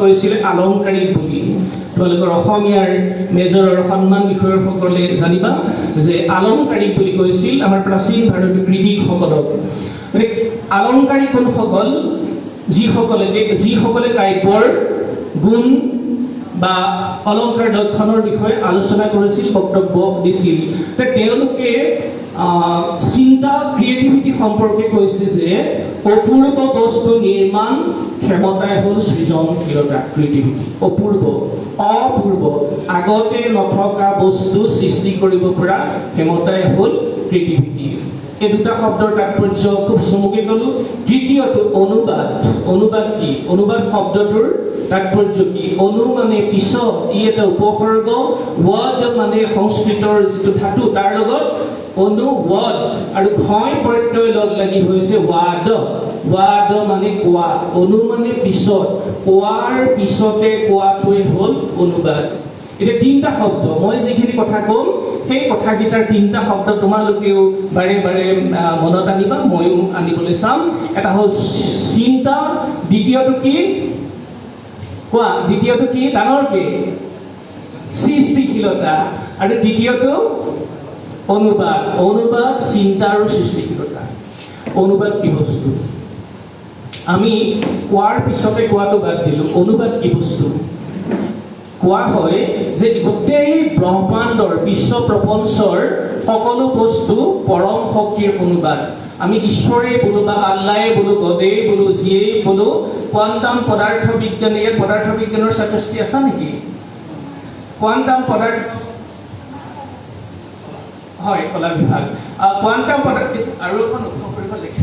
কৈছিল আলংকাৰিক বুলি। তোমালোকৰ অসমীয়াৰ মেজৰৰ সন্মান বিষয়সকলে জানিবা যে আলংকাৰিক বুলি কৈছিল আমাৰ প্ৰাচীন ভাৰতীয় কৃতিকসকলক। মানে আলংকাৰিক কোনসকল? যিসকলে কাব্যৰ গুণ বা অলংকাৰ লক্ষণৰ বিষয়ে আলোচনা কৰিছিল, বক্তব্য দিছিল। তেওঁলোকে চিন্তা ক্ৰিয়েটিভিটি সম্পৰ্কে কৈছে যে অপূৰ্ব বস্তু নিৰ্মাণ ক্ষমতাই হ'ল সৃজনশীলতা, ক্ৰিয়েটিভিটি। অপূৰ্ব আগতে নথকা বস্তু সৃষ্টি কৰিব পৰা ক্ষমতাই হ'ল ক্ৰিয়েটিভিটি। এই দুটা শব্দৰ তাৎপৰ্য খুব চমুকে গ'লো। তৃতীয়টো অনুবাদ কি? অনুবাদ শব্দটোৰ তাৎপৰ্য কি? অনু মানে পিছত, ই এটা উপসৰ্গ। ৱদ মানে সংস্কৃতৰ যিটো ধাতু, তাৰ লগত অনুৱদ আৰু ঘয় প্ৰত্যয় লগ লাগি হৈছে ৱাদ। ৱাদ মানে কোৱা, অনু মানে পিছত, কোৱাৰ পিছতে কোৱাটোৱে হ'ল অনুবাদ। এতিয়া তিনিটা শব্দ, মই যিখিনি কথা ক'ম সেই কথাকেইটাৰ তিনিটা শব্দ তোমালোকেও বাৰে বাৰে মনত আনিবা, ময়ো আনিবলৈ চাম। এটা হ'ল চিন্তা, দ্বিতীয়টো কি কোৱা? দ্বিতীয়টো কি? ডাঙৰকে সৃষ্টিশীলতা, আৰু তৃতীয়টো অনুবাদ, চিন্তা আৰু সৃষ্টিশীলতা। অনুবাদ কি বস্তু? আমি কোৱাৰ পিছতে কোৱাটো বাদ দিলোঁ। অনুবাদ কি বস্তু? কোৱা হয় যে গোটেই ব্ৰহ্মাণ্ডৰ, বিশ্ব প্ৰপঞ্চৰ সকলো বস্তু পৰম শক্তিৰ অনুবাদ। আমি ঈশ্বৰেই বোলো বা আল্লাহে বোলো, গদেই বোলো, যিয়েই বোলো, কোৱাণ্টাম পদাৰ্থ বিজ্ঞানী, ইয়াত পদাৰ্থ বিজ্ঞানৰ ছাত্ৰ ছাত্ৰী আছা নেকি? কোৱাণ্টাম পদাৰ্থ, হয়, কলা বিভাগ। কোৱাণ্টাম পদাৰ্থ আৰু এখন উৎস কৰিব লাগিব।